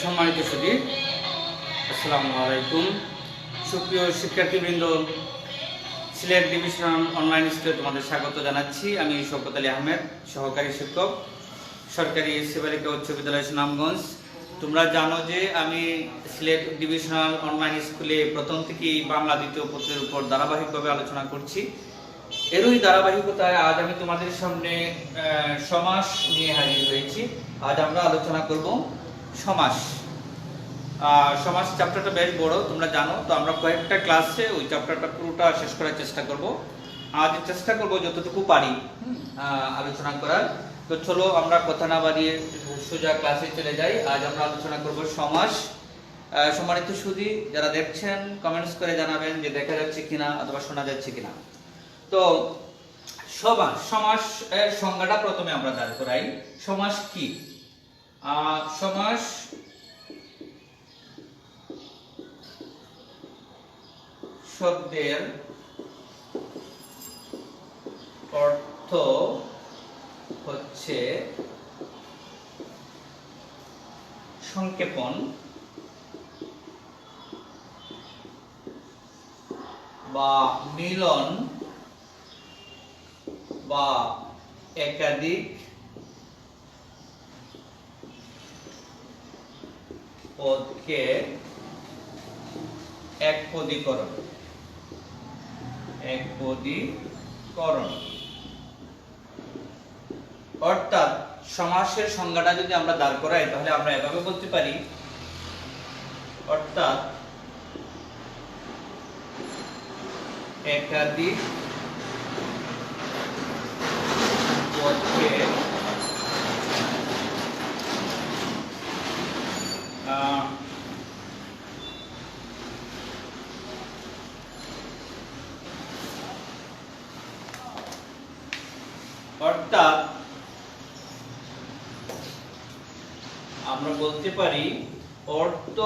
সম্মানিত সুধী, আসসালামু আলাইকুম। সুপ্রিয় শিক্ষার্থীবৃন্দ, সিলেট ডিভিশনাল অনলাইন স্কুলে তোমাদের স্বাগত জানাচ্ছি। আমি শওকত আলী আহমেদ, সহকারী শিক্ষক, সরকারি সেবালিকা উচ্চ বিদ্যালয় সুনামগঞ্জ। তোমরা জানো যে আমি সিলেট ডিভিশনাল অনলাইন স্কুলে প্রথম থেকেই বাংলা দ্বিতীয় পত্রের উপর ধারাবাহিকভাবে আলোচনা করছি। এরই ধারাবাহিকতায় আজ আমি তোমাদের সামনে সমাস নিয়ে হাজির হয়েছি। আজ আমরা আলোচনা করব সমাস। সমাস চ্যাপ্টারটা বেশ বড়, তোমরা জানো। তো আমরা কয়েকটা ক্লাসে ওই চ্যাপ্টারটা পুরোটা শেষ করার চেষ্টা করব। আজ চেষ্টা করব যতটুকু পারি আলোচনা করার। তো চলো আমরা কথা না বাড়িয়ে সোজা ক্লাসে চলে যাই। আজ আমরা আলোচনা করব সমাস। সম্মানিত সুধী, যারা দেখছেন কমেন্টস করে জানাবেন যে দেখা যাচ্ছে কিনা অথবা শোনা যাচ্ছে কিনা। তো সমাস এর সংজ্ঞাটা প্রথমে আমরা দাঁড় করাই। সমাস কি? সমাস শব্দের অর্থ হচ্ছে সংক্ষেপণ বা মিলন বা একাধিক পদকে একপদীকরণ। অর্থাৎ সমাসের সংজ্ঞাটা যদি আমরা দাঁড় করাই তাহলে আমরা এভাবে বলতে পারি, অর্থাৎ একাধিক পদকে অর্থাৎ আমরা বলতে পারি অর্থ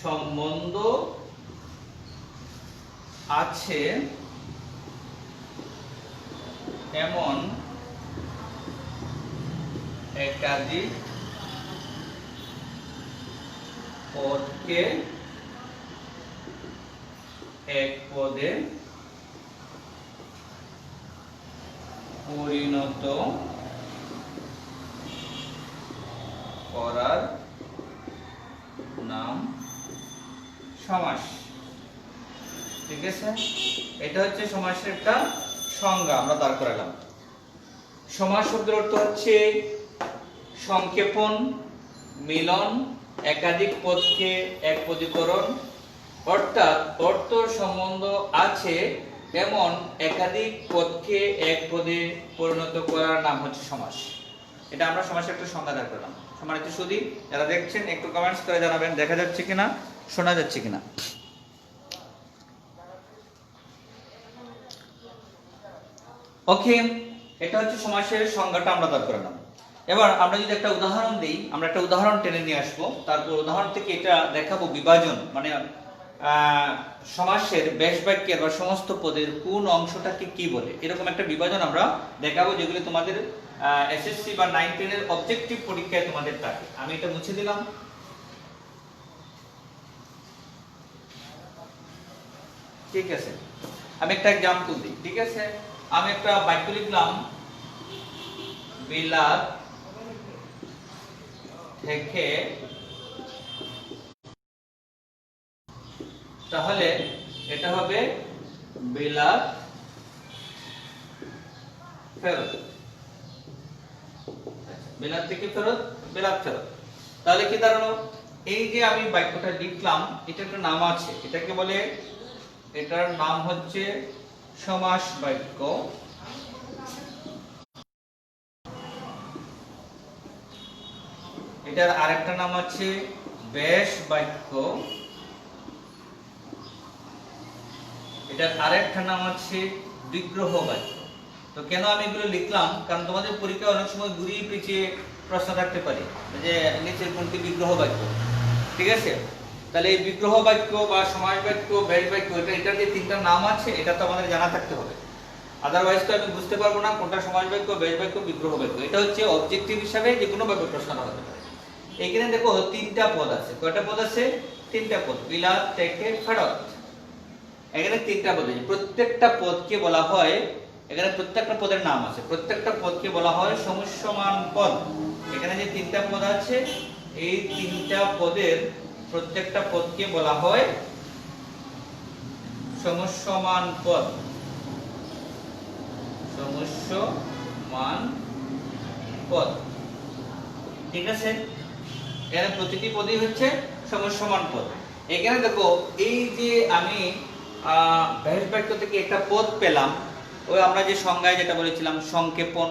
সম্বন্ধ আছে এমন একাধিক পদকে এক পদে পরিণত করার নাম সমাস। ঠিক আছে, এটা হচ্ছে সমাসের একটা সংজ্ঞা আমরা দাঁড় করালাম। সমাস শব্দের অর্থ হচ্ছে সংক্ষেপণ, মিলন, একাধিক পদকে একপদীকরণ। অর্থাৎ অর্থ সম্বন্ধ আছে এমন একাধিক পদকে এক পদে পরিণত করার নাম হচ্ছে সমাস। এটা আমরা সমাসের একটা সংজ্ঞা দাঁড় করলাম। সম্মানিত সুধী, যারা দেখছেন একটু কমেন্টস করে জানাবেন দেখা যাচ্ছে কিনা, শোনা যাচ্ছে কিনা। ওকে, এটা হচ্ছে সমাসের সংজ্ঞাটা আমরা দাঁড় করালাম। এবার আমরা যদি একটা উদাহরণ দিই, আমরা একটা উদাহরণ টেনে নিয়ে আসবো, তারপর উদাহরণ থেকে এটা দেখাবো বিভাজন, মানে সমাসের বেশ বাক্যের বা সমস্ত পদের কোন অংশটাকে কি বলে, এরকম একটা বিভাজন আমরা দেখাবো, যেগুলো তোমাদের এসএসসি বা 9 10 এর অবজেক্টিভ পরীক্ষায় তোমাদের থাকে। আমি এটা মুছে দিলাম। ঠিক আছে, আমি একটা एग्जांपल দিই। ঠিক আছে, আমি একটা বাক্য লিখলাম, বিলাত থেকে, তাহলে এটা হবে বিলাত ফেরত। বিলাত থেকে ফেরত, বিলাত ফেরত। তাহলে কি দাঁড়ালো? এই যে আমি বাক্যটা লিখলাম, এটা একটা নাম আছে, এটাকে বলে, এটার নাম হচ্ছে সমাস বাক্য। এটার আরেকটা নাম আছে বেশ বাক্য। এটার আরেকটা নাম আছে বিগ্রহ বাক্য। তো কেন আমি এগুলো লিখলাম? কারণ তোমাদের পরীক্ষায় অনেক সময় ঘুরিয়ে পিছিয়ে প্রশ্ন থাকতে পারে যে নিচের কোনটি বিগ্রহ বাক্য। ঠিক আছে, তাহলে এই বিগ্রহ বাক্য বা সমাস বাক্য, বেশ বাক্য, এটার যে তিনটা নাম আছে এটা তো আমাদের জানা থাকতে হবে। আদারওয়াইজ তো আমি বুঝতে পারবো না কোনটা সমাস বাক্য, বেশ বাক্য, বিগ্রহ বাক্য। এটা হচ্ছে অবজেক্টিভ হিসাবে যে কোনো ভাবে প্রশ্ন হতে পারে। এখানে দেখো তিনটা পদ আছে। কয়টা পদ আছে? তিনটা পদ। বিলাত থেকে ফেরত, এখানে তিনটা পদ আছে। প্রত্যেকটা পদকে বলা হয়, এখানে প্রত্যেকটা পদের নাম আছে, প্রত্যেকটা পদকে বলা হয় সমস্যমান পদ। এখানে যে তিনটা পদ আছে, এই তিনটা পদের প্রত্যেকটা পদকে বলা হয় সমস্যমান পদ। সমস্যমান পদ, ঠিক আছে? এখানে প্রতিটি পদই হচ্ছে সমস্যমান পদ। এখানে দেখো এই যে আমি ব্যাস বাক্য থেকে একটা পদ পেলাম, ওই আমরা যে সংজ্ঞায় যেটা বলেছিলাম সংক্ষেপণ,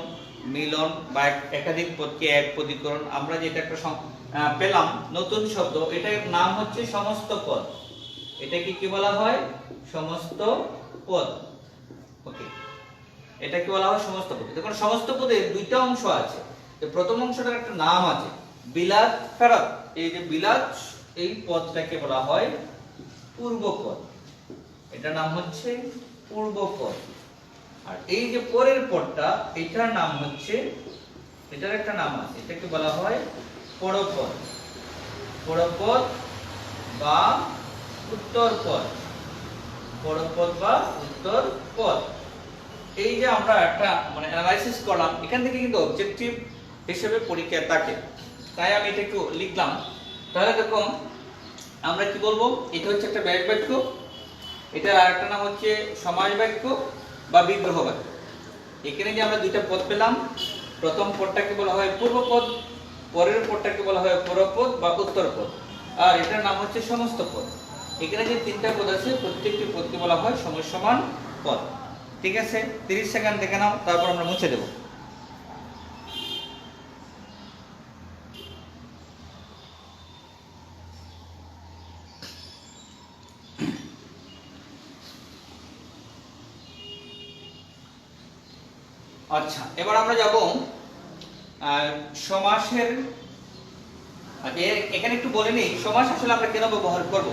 মিলন বা একাধিক পদকে এক পদীকরণ, আমরা যেটা একটা পেলাম নতুন শব্দ, এটার নাম হচ্ছে সমস্ত পদ। এটাকে কি বলা হয়? সমস্ত পদ। ওকে, এটা কি বলা হয়? সমস্ত পদ। দেখুন সমস্ত পদের দুইটা অংশ আছে। প্রথম অংশটার একটা নাম আছে বিলাত ফেরত। এই যে বিলাত, এই পদটাকে বলা হয় পূর্বপদ, এটার নাম হচ্ছে পূর্বপদ। আর এই যে পরের পদটা, এটার নাম হচ্ছে, এটার একটা নাম আছে, এটাকে বলা হয় পরপদ। পরপদ বা উত্তরপদ, পরপদ বা উত্তরপদ। এই যে আমরা একটা মানে অ্যানালাইসিস করলাম, এখান থেকে কিন্তু অবজেক্টিভ হিসেবে পরীক্ষা থাকে, তাই আমি এটা একটু লিখলাম। তাহলে দেখো আমরা কি বলবো, এটা হচ্ছে একটা ব্যাস বাক্য, এটার আরেকটা নাম হচ্ছে সমাস বাক্য বা বিগ্রহ বাক্য। এখানে যে আমরা দুইটা পদ পেলাম, প্রথম পদটাকে বলা হয় পূর্বপদ, পরের পদটাকে বলা হয় পরপদ বা উত্তরপদ, আর এটার নাম হচ্ছে সমস্ত পদ। এখানে যে তিনটা পদ আছে, প্রত্যেকটি পদকে বলা হয় সমস্যমান পদ। ঠিক আছে, 30 সেকেন্ড দেখে নাও, তারপর আমরা মুছে দেব। আচ্ছা, এবার আমরা যাব সমাসের। এখানে একটু বলে নিই, সমাস আসলে আমরা কেন ব্যবহার করব,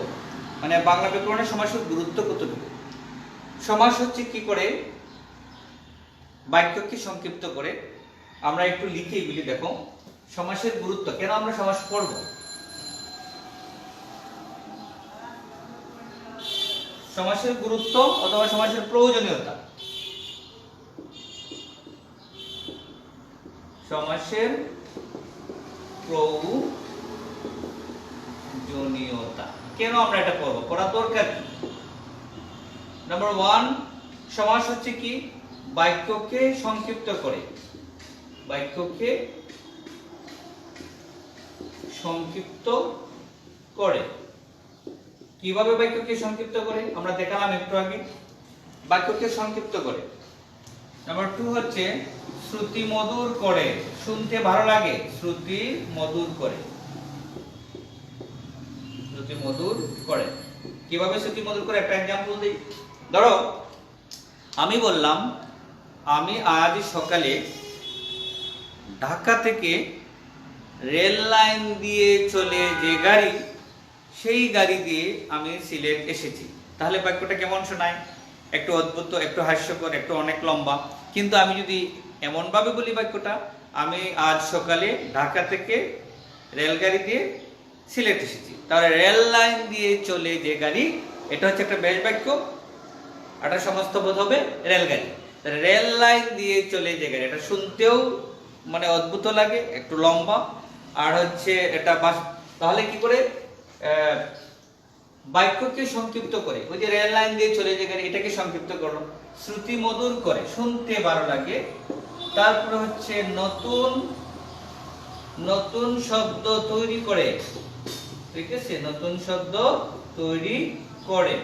মানে বাংলা ব্যাকরণের সমাসের গুরুত্ব কতটুকু। সমাস হচ্ছে কি করে বাক্যকে সংক্ষিপ্ত করে। আমরা একটু লিখে এগুলি দেখো, সমাসের গুরুত্ব, কেন আমরা সমাস পড়ব। সমাসের গুরুত্ব অথবা সমাসের প্রয়োজনীয়তা। সমাসের প্রয়োজনীয়তা, কেন আমরা এটা পড়ব, পড়া দরকার কি? নাম্বার 1, সমাস হচ্ছে কি? বাক্যকে সংক্ষিপ্ত করে। বাক্যকে সংক্ষিপ্ত করে। কিভাবে বাক্যকে সংক্ষিপ্ত করে আমরা দেখালাম একটু আগে, বাক্যকে সংক্ষিপ্ত করে। নাম্বার 2 হচ্ছে শ্রুতি মধুর করে, শুনতে ভালো লাগে, শ্রুতি মধুর করে। শ্রুতি মধুর করে, কিভাবে শ্রুতি মধুর করে একটা एग्जांपल দেই। ধরো আমি বললাম, আমি আজ সকালে ঢাকা থেকে রেল লাইন দিয়ে চলে যে গাড়ি, সেই গাড়ি দিয়ে আমি সিলেট এসেছি। তাহলে বাক্যটা কেমন শোনায়? একটু অদ্ভুত, একটু হাস্যকর, একটু অনেক লম্বা। কিন্তু আমি যদি এমন ভাবে বলি বাক্যটা, আমি আজ সকালে ঢাকা থেকে রেলগাড়ি দিয়ে সিলেট এসেছি, তাহলে রেল লাইন দিয়ে চলে যে গাড়ি, এটা হচ্ছে একটা ব্যাস বাক্য। এটা সমস্ত পদ হবে রেলগাড়ি। রেল লাইন দিয়ে চলে যে গাড়ি, এটা শুনতেও মানে অদ্ভুত লাগে, একটু লম্বা, আর হচ্ছে এটা বাস। তাহলে কি করে বাক্যকে সংক্ষিপ্ত করে, ওই যে রেল লাইন দিয়ে চলে যে গাড়ি, এটাকে সংক্ষিপ্ত করলো। শ্রুতি মধুর করে, শুনতে ভালো লাগে। তারপরে হচ্ছে নতুন নতুন শব্দ তৈরি করে, ঠিক আছে, নতুন শব্দ তৈরি করে।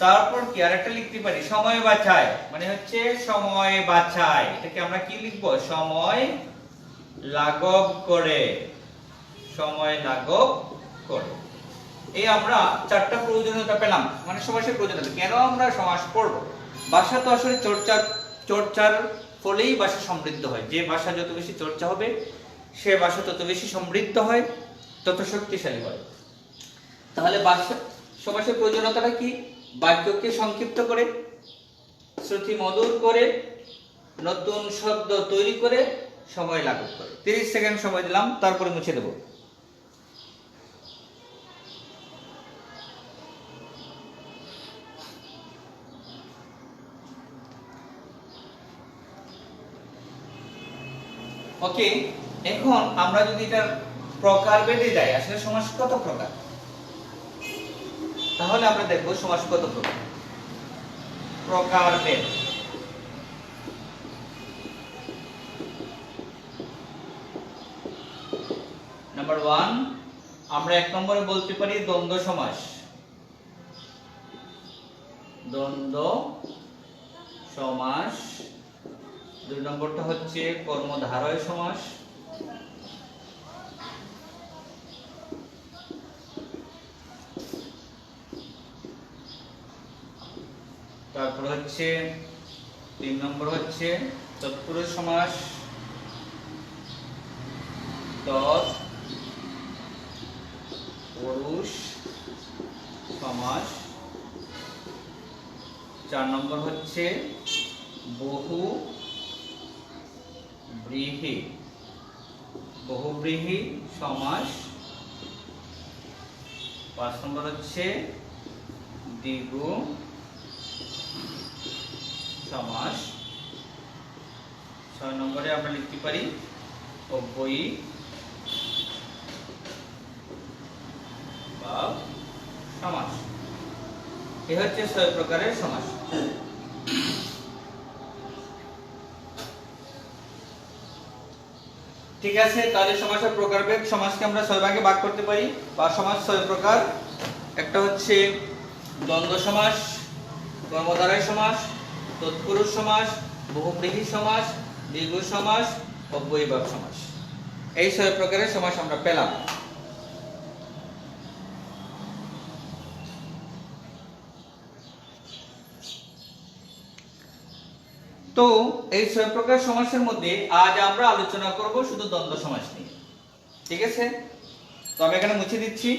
তারপর কি আরেকটা লিখতে পারি, সময় বাঁচায়, মানে হচ্ছে সময় বাঁচায়। এটাকে আমরা কি লিখবো? সময় লাঘব করে, সময় লাঘব করে। এই আমরা চারটা প্রয়োজনীয়তা পেলাম, মানে সমাসের প্রয়োজনীয়তা। কেন আমরা সমাস পড়ব? ভাষা তো আসলে চর্চার ফলেই ভাষা সমৃদ্ধ হয়। যে ভাষা যত বেশি চর্চা হবে, সে ভাষা তত বেশি সমৃদ্ধ হয়, তত শক্তিশালী হয়। তাহলে ভাষা সমাসের প্রয়োজনীয়তাটা কি? বাক্যকে সংক্ষিপ্ত করে, শ্রুতি মধুর করে, নতুন শব্দ তৈরি করে, সময় লাঘব করে। 30 সেকেন্ড সময় দিলাম, তারপরে মুছে দেব। ওকে, এখন আমরা যদি এটার প্রকারভেদে যাই, আসলে সমাস কত প্রকার, তাহলে আমরা দেখব সমাস কত প্রকার। প্রকারভেদ, নাম্বার 1 আমরা 1 নম্বরে বলতে পারি দ্বন্দ্ব সমাস। দ্বন্দ্ব সমাস। 2 নম্বরটা হচ্ছে কর্মধারয় সমাস। তারপর হচ্ছে 3 নম্বর হচ্ছে তৎপুরুষ সমাস। তৎপুরুষ সমাস। 4 নম্বর হচ্ছে বহুব্রীহি সমাস। 5 নম্বর হচ্ছে দ্বিগু সমাস। 6 নম্বরে আমরা লিখতে পারি অব্যয়ী ভাব সমাস। এই হচ্ছে 6 প্রকারের সমাস। ঠিক আছে, তাহলে সমাসের প্রকারভেদ, সমাসকে আমরা 6 ভাগে ভাগ করতে পারি, বা সমাস 6 প্রকার। একটা হচ্ছে দ্বন্দ্ব সমাস, কর্মধারয় সমাস, তৎপুরুষ সমাস, বহুব্রীহি সমাস, দ্বিগু সমাস, অব্যয়ীভাব সমাস। এই 6 প্রকারের সমাস আমরা পেলাম। তো এই 6 প্রকার সমাসের মধ্যে আজ আমরা আলোচনা করব শুধু দ্বন্দ্ব সমাস নিয়ে। ঠিক আছে, তো আমি এখানে মুছে দিচ্ছি।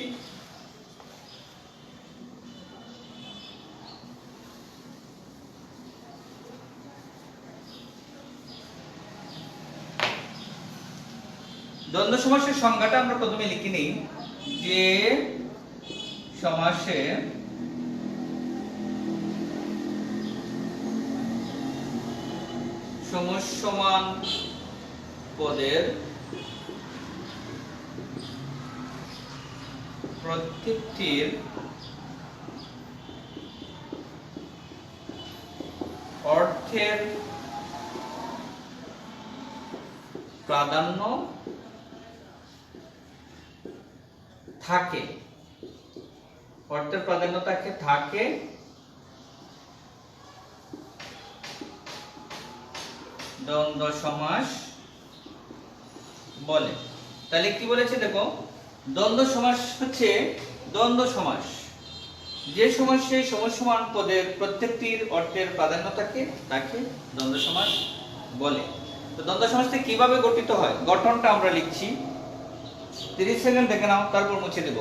দ্বন্দ্ব সমাসের সংজ্ঞাটা আমরা প্রথমে লিখে নিই, যে সমাসে সমসমান পদের প্রত্যেকটির অর্থের প্রাধান্য থাকে, অর্থের প্রাধান্য থাকে দ্বন্দ্ব সমাস বলে। তাহলে কি বলেছে দেখো, দ্বন্দ্ব সমাস হচ্ছে দ্বন্দ্ব সমাস, যে সমাসে সমসমান পদের প্রত্যেকটির অর্থের প্রাধান্য থাকে তাকে দ্বন্দ্ব সমাস বলে। তো দ্বন্দ্ব সমাসটি কিভাবে গঠিত হয়, গঠনটা আমরা লিখছি। 30 সেকেন্ড দেখে নাও, তারপর মুছে দেব।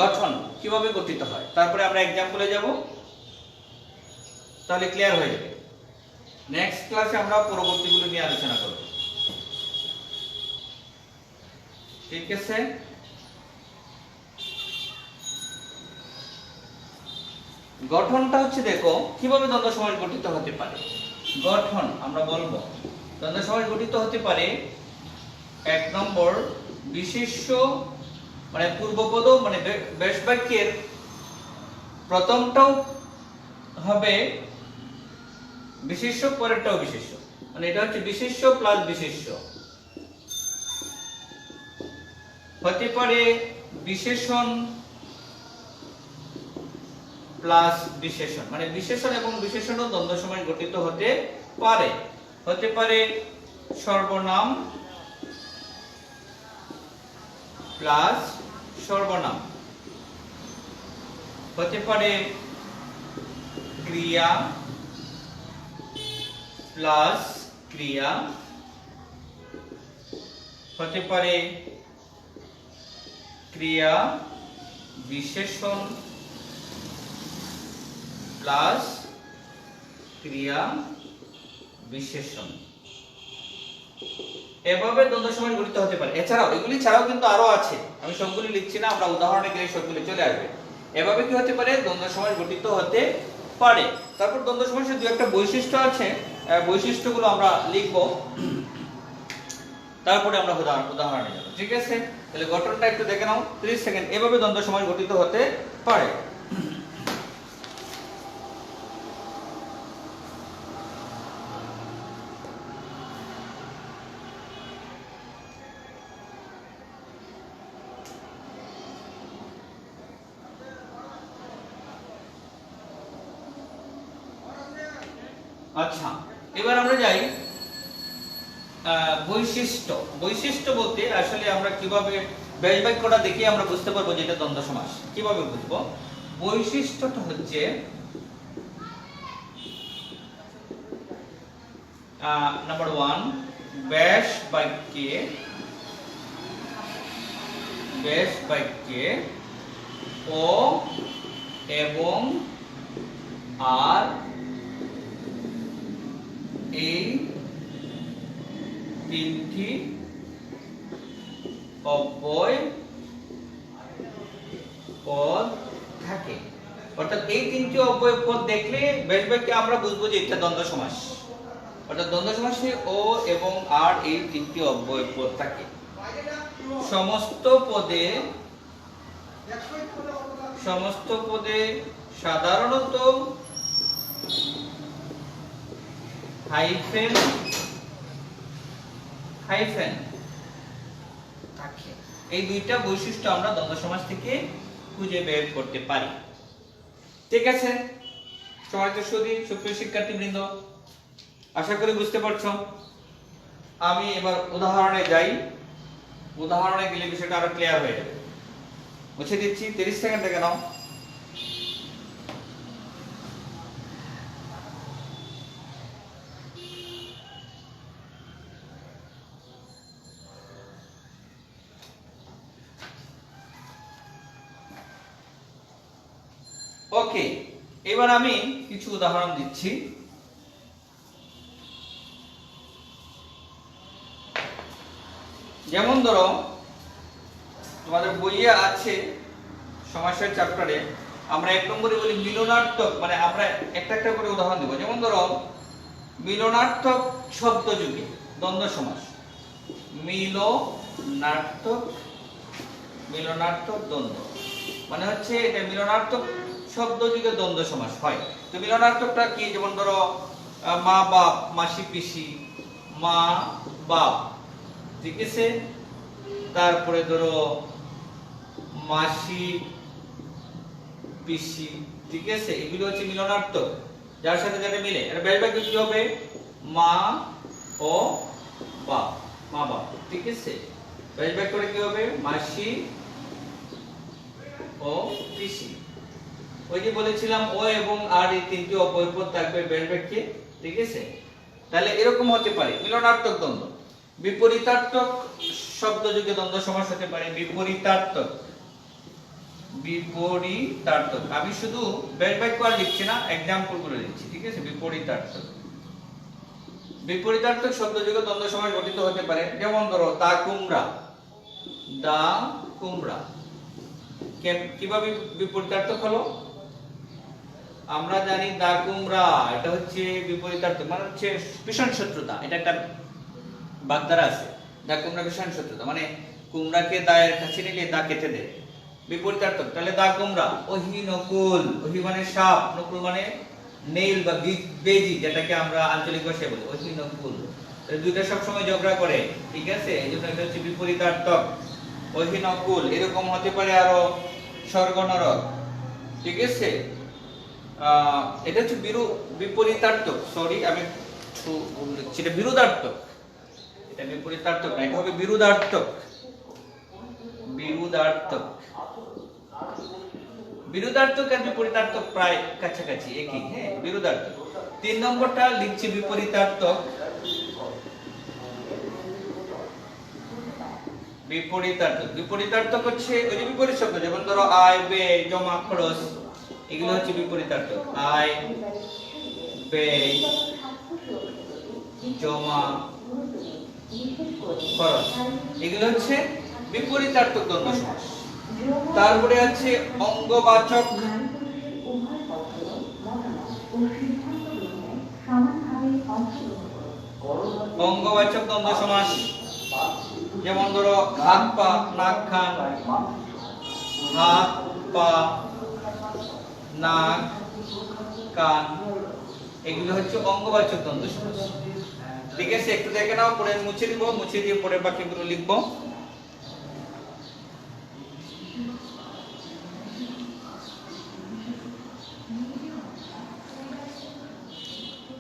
গঠন কিভাবে গঠিত হয়, তারপরে আমরা এক্সাম্পলে যাব, তাহলে ক্লিয়ার হয়ে যাবে। নেক্সট ক্লাসে আমরা পরবর্তীগুলো নিয়ে আলোচনা করব। ঠিক আছে, গঠনটা হচ্ছে দেখো কিভাবে দ্বন্দ্ব সমাস গঠিত হতে পারে। গঠন আমরা বলবো দ্বন্দ্ব সমাস গঠিত হতে পারে 1 নম্বর বিশেষ্য, মানে পূর্বপদ, মানে বেশ বাক্যের প্রথমটাও হবে বিশেষ্য, পরেরটাও বিশেষ্য, মানে এটা হচ্ছে বিশেষ্য প্লাস বিশেষ্য। হতে পারে বিশেষণ প্লাস বিশেষণ, মানে বিশেষণ এবং বিশেষণও দ্বন্দ্ব সমাস গঠিত হতে পারে। হতে পারে সর্বনাম প্লাস সর্বনাম। হতে পারে ক্রিয়া প্লাস ক্রিয়া। হতে পারে ক্রিয়া বিশেষণ প্লাস ক্রিয়া বিশেষণ। এভাবে দ্বন্দ্ব সমাস গঠিত হতে পারে। এছাড়াও এগুলি ছাড়াও কিন্তু আরো আছে, আমি সবগুলি লিখছি না, আমরা উদাহরণে গেলে সবগুলি চলে আসবে। এভাবে কি হতে পারে, দ্বন্দ্ব সমাস গঠিত হতে পারে। তারপর দ্বন্দ্ব সমাসের দুই একটা বৈশিষ্ট্য আছে, বৈশিষ্ট্যগুলো আমরা লিখব, তারপরে আমরা উদাহরণে যাব। ঠিক আছে, তাহলে গঠনটা একটু দেখে নাও 30 সেকেন্ড। এভাবে দ্বন্দ্ব সমাস গঠিত হতে পারে। আচ্ছা, এবার আমরা যাই বৈশিষ্ট্য। বৈশিষ্ট্য বলতে আসলে আমরা কিভাবে ব্যাস বাক্যটা দেখে আমরা বুঝতে পারবো যে এটা দ্বন্দ্ব সমাস। কিভাবে বুঝবো? বৈশিষ্ট্যটা হচ্ছে নাম্বার 1, ব্যাস বাক্যে ও এবং আর এই তিনটি অব্যয় পদ থাকে। অর্থাৎ এই তিনটি অব্যয় পদ দেখলে ব্যাস বাক্যে আমরা বুঝবো যে এটা দ্বন্দ্ব সমাস। অর্থাৎ দ্বন্দ্ব সমাসে ও এবং আর এই তিনটি অব্যয় পদ থাকে। সমস্ত পদে সাধারণত হাইফেন থাকে। এই দুইটা বৈশিষ্ট্য আমরা দ্বন্দ্ব সমাস থেকে খুঁজে বের করতে পারি। ঠিক আছে সম্মানিত সুপ্রিয় শিক্ষার্থীবৃন্দ, আশা করি বুঝতে পারছো। আমি এবার উদাহরণে যাই, উদাহরণে গেলে বিষয়টা আরো ক্লিয়ার হয়ে যাবে। মুছে দিচ্ছি, 30 সেকেন্ড দেখে নাও। ওকে, এবার আমি কিছু উদাহরণ দিচ্ছি। যেমন ধরো তোমাদের বইয়ে আছে সমাসের চ্যাপ্টারে, আমরা 1 নম্বরে বলি মিলনার্থক, মানে আমরা একটা একটা করে উদাহরণ দেব। যেমন ধরো মিলনার্থক শব্দ যুগে দ্বন্দ্ব সমাস। মিলনার্থক দ্বন্দ্ব মানে হচ্ছে এটা মিলনার্থক শব্দ যুগে দ্বন্দ্ব সমাস হয়। তো মিলনার্থকটা কি? যেমন ধরো মা বাপ, মাসি পিসি, মা বাপ, ঠিক আছে। তারপরে ধরো মাসি পিসি, ঠিক আছে। এগুলো হচ্ছে মিলনার্থক, যার সাথে যারা মিলে। এটা ব্যাস বাক্য কি হবে? মা ও বাপ, মা বাপ, ঠিক আছে। ব্যাস বাক্যটা কি হবে? মাসি ও পিসি। ওই যে বলেছিলাম ও এবং আর এই তিনটি অব্যয় পদ থাকবে ব্যাস বাক্যে, ঠিক আছে। তাহলে এরকম হতে পারে মিলনার্থক দ্বন্দ্ব। বিপরীতার্থক শব্দ যুগে দ্বন্দ্ব সমাস হতে পারে বিপরীতার্থক। আমি শুধু ব্যাস বাক্য আর লিখছি না, एग्जांपल গুলো লিখছি, ঠিক আছে। বিপরীতার্থক শব্দ যুগে দ্বন্দ্ব সমাস গঠিত হতে পারে। যেমন ধরো দা কুমড়া। কিভাবে বিপরীতার্থক হলো? আমরা জানি দা কুমড়া এটা হচ্ছে বিপরীতার্থক, মানে হচ্ছে ভীষণ শত্রুতা। এটা একটা বাগধারা আছে, দা কুমড়া ভীষণ শত্রুতা, মানে কুমড়াকে দায়ের কাছে নিলে দা কেটে দেয়, বিপরীতার্থক। তাহলে দা কুমড়া। ওহি নকুল, ওহি মানে সাপ, নকুল মানে নেইল বা বেজি, যেটাকে আমরা আঞ্চলিক ভাষায় বলি ওহি নকুল। তাহলে দুইটা সব সময় ঝগড়া করে, ঠিক আছে। এইজন্য এটা হচ্ছে বিপরীতার্থক, ওহি নকুল। এরকম হতে পারে আরো স্বর্গনরক, ঠিক আছে। এটা হচ্ছে বিপরীতার্থক, সরি আমি সেটা বিরোধার্থক, এটা বিপরীতার্থক না, এটা হবে বিরোধার্থক। বিরোধার্থক আর বিপরীতার্থক প্রায় কাছাকাছি, একই। হ্যাঁ, বিরোধার্থক। 3 নম্বরটা লিখছি বিপরীতার্থক। বিপরীতার্থক হচ্ছে ওই যে বিপরীত শব্দ, যেমন ধরো আয় ব্যয় জমা খরচ, এগুলো হচ্ছে বিপরীতার্থক। আয় ব্যয় জমা খরচ। এগুলো হচ্ছে বিপরীতার্থক দ্বন্দ্ব সমাস। তারপরে আছে অঙ্গবাচক অঙ্গবাচক দ্বন্দ্ব সমাস। যেমন ধরো হাত পা, নাক কান, হাত পা নাক কান, এগুলো হচ্ছে অঙ্গবাচক দ্বন্দ্ব সমাস। ঠিক আছে, একটু দেখে নাও, পরে মুছে দিব, মুছে দিয়ে পরের বাক্যগুলো লিখবো।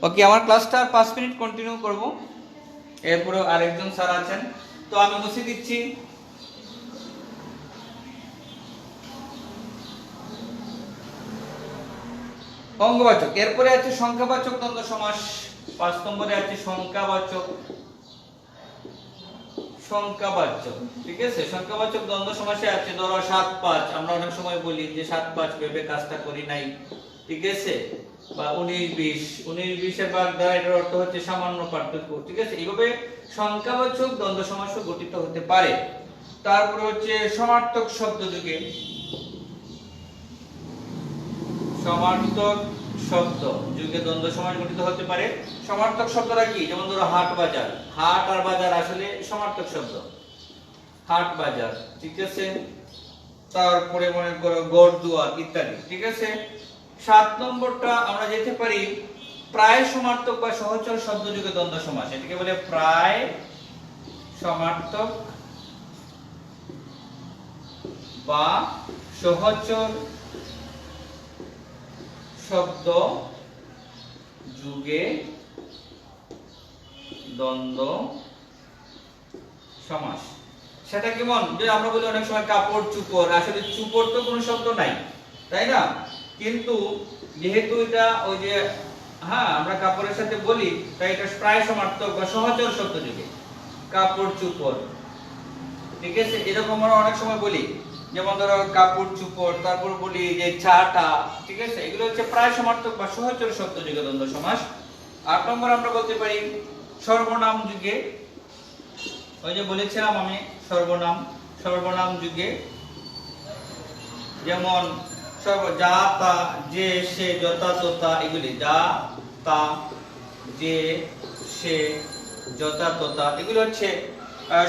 ওকে, আমার ক্লাসটা 5 মিনিট কন্টিনিউ করব, এরপরে আরেকজন স্যার আছেন, তো আমি মুছে দিচ্ছি। অঙ্গবাচক। এরপরে আছে সংখ্যাবাচক দ্বন্দ্ব সমাস। 5 নম্বরে আছে সংখ্যাবাচক। ঠিক আছে, সংখ্যাবাচক দ্বন্দ্ব সমাসে আছে ধরো 7 5, আমরা অনেক সময় বলি যে 7 5 ভেবে কাজটা করি নাই, ঠিক আছে, বা 19 20, 19 20 এর ভাগ দ্বারা এর অর্থ হচ্ছে সামান্য পার্থক্য, ঠিক আছে। এইভাবে সংখ্যাবাচক দ্বন্দ্ব সমাসও গঠিত হতে পারে। তারপর হচ্ছে সমার্থক শব্দ যুগে। সমার্থক শব্দ যুগে দ্বন্দ্ব সমাস গঠিত হতে পারে। সমার্থক শব্দটা কি? যেমন ধরো হাট বাজার, হাট আর বাজার আসলে সমার্থক শব্দ, হাট বাজার, ঠিক আছে। তারপরে মনে করো গড় দুয়ার ইত্যাদি, ঠিক আছে। 7 নম্বরটা আমরা যেতে পারি প্রায় সমার্থক বা সহচর শব্দ যুগে দ্বন্দ্ব সমাস। এটাকে বলে প্রায় সমার্থক বা সহচর শব্দ যুগে দ্বন্দ্ব সমাস। সেটা কেমন? যে আমরা বলি অনেক সময় কাপড় চুপড়, আসলে চুপড় তো কোনো শব্দ নাই, তাই না? কিন্তু যেহেতু এটা ওই যে হ্যাঁ আমরা কাপড়ের সাথে বলি, তাই এটা প্রায় সমার্থক বা সহচর শব্দ যুগে কাপড় চুপড়, ঠিক আছে। এরকম আমরা অনেক সময় বলি, যেমন ধরো কাপড় চুপড়, তারপর বলি যে চাটা, ঠিক আছে। এগুলো হচ্ছে প্রায় সমার্থক বা সহচর শব্দ যুগে দ্বন্দ্ব সমাস। 8 নম্বর আমরা বলতে পারি সর্বনাম যুগে। ওই যে বলেছিলাম আমি সর্বনাম যুগে, যেমন যা তা যে সে যথা তথা, এগুলি যা তা যে সে যথা তথা, এগুলো হচ্ছে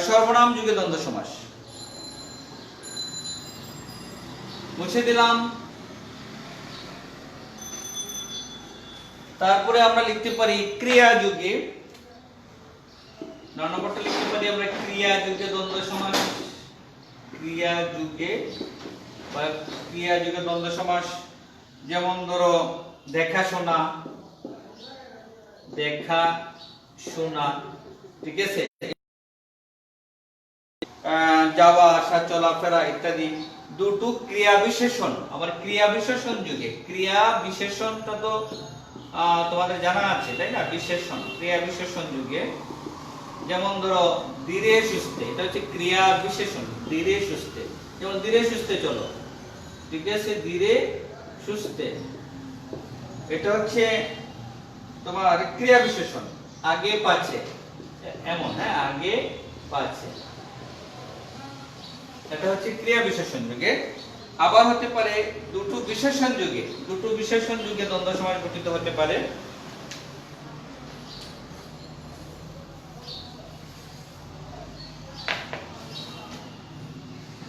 সর্বনাম যুগে দ্বন্দ্ব সমাস। মুছে দিলাম। তারপরে আমরা লিখতে পারি ক্রিয়া যুগে। 9 নম্বরটা লিখতে পারি আমরা ক্রিয়া যুগে দ্বন্দ্ব সমাস। ক্রিয়া যুগে বা ক্রিয়া যুগে দ্বন্দ্ব সমাস। যেমন ধরো দেখাশোনা, ঠিক আছে, যাওয়া আসা চলাফেরা ইত্যাদি। দুটো ক্রিয়া বিশেষণ। আবার ক্রিয়া বিশেষণ যুগে, ক্রিয়া বিশেষণটা তো তোমাদের জানা আছে, তাই না? বিশেষণ, ক্রিয়া বিশেষণ যুগে যেমন ধরো ধীরে সুস্থে, এটা হচ্ছে ক্রিয়া বিশেষণ। ধীরে সুস্থে, যেমন ধীরে সুস্থে চলো, ঠিক আছে, ধীরে সুস্থে, এটা হচ্ছে তোমার ক্রিয়া বিশেষণ। আগে পাছে, এমন, হ্যাঁ, আগে পাছে, এটা হচ্ছে ক্রিয়া বিশেষণ যুগে। আবার হতে পারে দুটো বিশেষণ যুগে। দুটো বিশেষণ যুগে দ্বন্দ্ব সমাস গঠিত হতে পারে।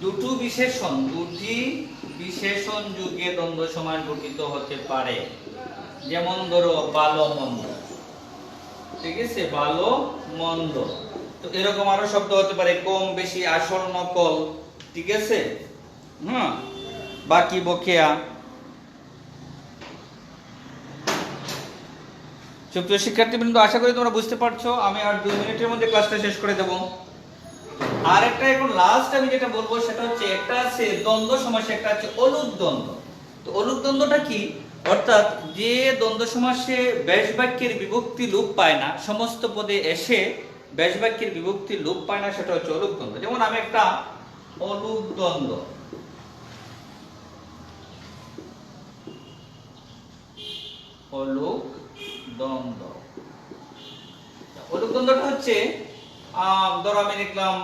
দুটি বিশেষণ যুগে দ্বন্দ্ব সমাস গঠিত হতে পারে। যেমন ধরো ভালো মন্দ, ঠিক আছে, ভালো মন্দ। তো এরকম আরো শব্দ হতে পারে কম বেশি, আসল নকল, ঠিক আছে, বাকি বকেয়া। সুপ্রিয় শিক্ষার্থীবৃন্দ, আশা করি তোমরা বুঝতে পারছো। আমি আর 2 মিনিটের মধ্যে ক্লাসটা শেষ করে দেব। আর একটা এখন লাস্ট আমি যেটা বলবো সেটা হচ্ছে, একটা আছে দ্বন্দ্ব সমাস, একটা আছে অলুক দ্বন্দ্ব। তো অলুক দ্বন্দ্বটা কি? অর্থাৎ যে দ্বন্দ্ব সমাসে ব্যাস বাক্যের বিভক্তি লোপ পায় না, সমস্ত পদে এসে ব্যাস বাক্যের বিভক্তি লোপ পায় না, সেটা হচ্ছে অলুক দ্বন্দ্ব। যেমন আমি একটা অলুক দ্বন্দ্ব, অলুক দ্বন্দ্বটা হচ্ছে ধরো আমি লিখলাম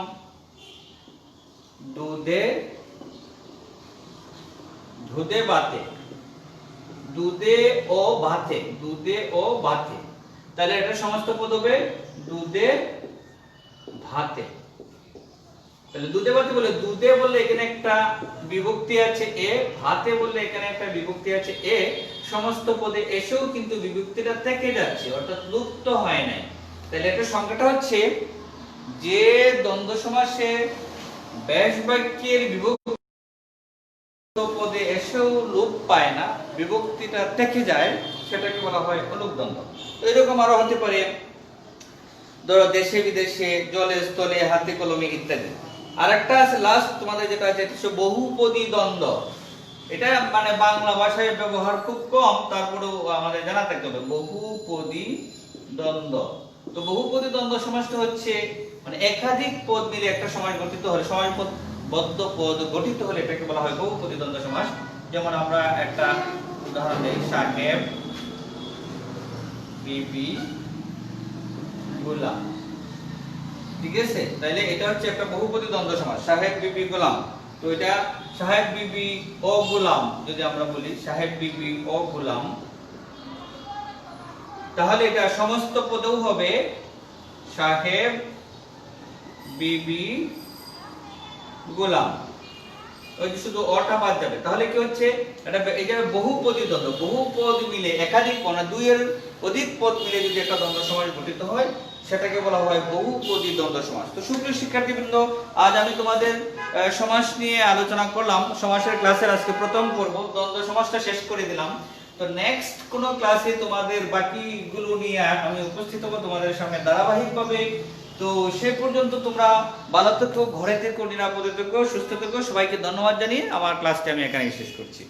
দুধে দুধে ভাতে, দুধে ও ভাতে, দুধে ও ভাতে, তাহলে এটা সমস্ত পদ হবে দুধে ভাতে। তাহলে দুধে ভাতে বলে, দুধে বললে এখানে একটা বিভক্তি আছে এ, ভাতে বললে এখানে একটা বিভক্তি আছে এ, সমস্ত পদে এসেও কিন্তু বিভক্তিটা থেকে যাচ্ছে, অর্থাৎ লুপ্ত হয় নাই। তাহলে এটা সংখ্যাটা হচ্ছে যে দ্বন্দ্ব সমাসে ব্যাস বাক্যের বিভক্তি পদে এসেও লোপ পায় না, বিভক্তিটা থেকে যায়, সেটাকে বলা হয় অলুপ দ্বন্দ্ব। এরকম আরো হতে পারে, ধরো দেশে বিদেশে, জলে স্থলে, হাতে কলমে ইত্যাদি। আরেকটা আছে লাস্ট তোমাদের যেটা আছে, এটা হচ্ছে বহুপদী দ্বন্দ্ব। এটা মানে বাংলা ভাষায় ব্যবহার খুব কম, তারপরেও আমাদের জানা থাকতে হবে বহুপদী দ্বন্দ্ব। তো বহুপদী দ্বন্দ্ব সমাসটা হচ্ছে মানে একাধিক পদ মিলে একটা সমাস গঠিত হলে, সমাসবদ্ধ পদ গঠিত হলে এটাকে বলা হয় বহুপদী দ্বন্দ্ব সমাস। যেমন আমরা একটা উদাহরণ দেই, সাহেব বিবি গোলাম। ঠিক আছে, তাহলে এটা হচ্ছে একটা বহুপদী দ্বন্দ্ব সমাস, সাহেব বিবি গোলাম। তো এটা সাহেব বিবি ও গোলাম, যদি আমরা বলি সাহেব বিবি ও গোলাম, তাহলে এটা সমস্ত পদেও হবে সাহেব বিবি গোলাম, ওই যে শুধু অটা বাদ যাবে। তাহলে কি হচ্ছে, এটা এই যে বহুপদী দ্বন্দ্ব, বহু পদ মিলে একাধিক পদ, দুইয়ের অধিক পদ মিলে যদি একটা দ্বন্দ্ব সমাস গঠিত হয়, সেটাকে বলা হয় বহুপদী দ্বন্দ্ব সমাস। তো সুপ্রিয় শিক্ষার্থীবৃন্দ, আজ আমি তোমাদের সমাস নিয়ে আলোচনা করলাম। সমাসের ক্লাসের আজকে প্রথম পর্ব, দ্বন্দ্ব সমাসটা শেষ করে দিলাম। তো নেক্সট কোন ক্লাসে তোমাদের বাকিগুলো নিয়ে আমি উপস্থিত হব তোমাদের সামনে ধারাবাহিকভাবে। তো সে পর্যন্ত তোমরা ভালো থেকো, ঘরে থেকো, নিরাপদে থেকো, সুস্থ থেকো। সবাইকে ধন্যবাদ জানিয়ে আমার ক্লাসটা আমি এখানেই শেষ করছি।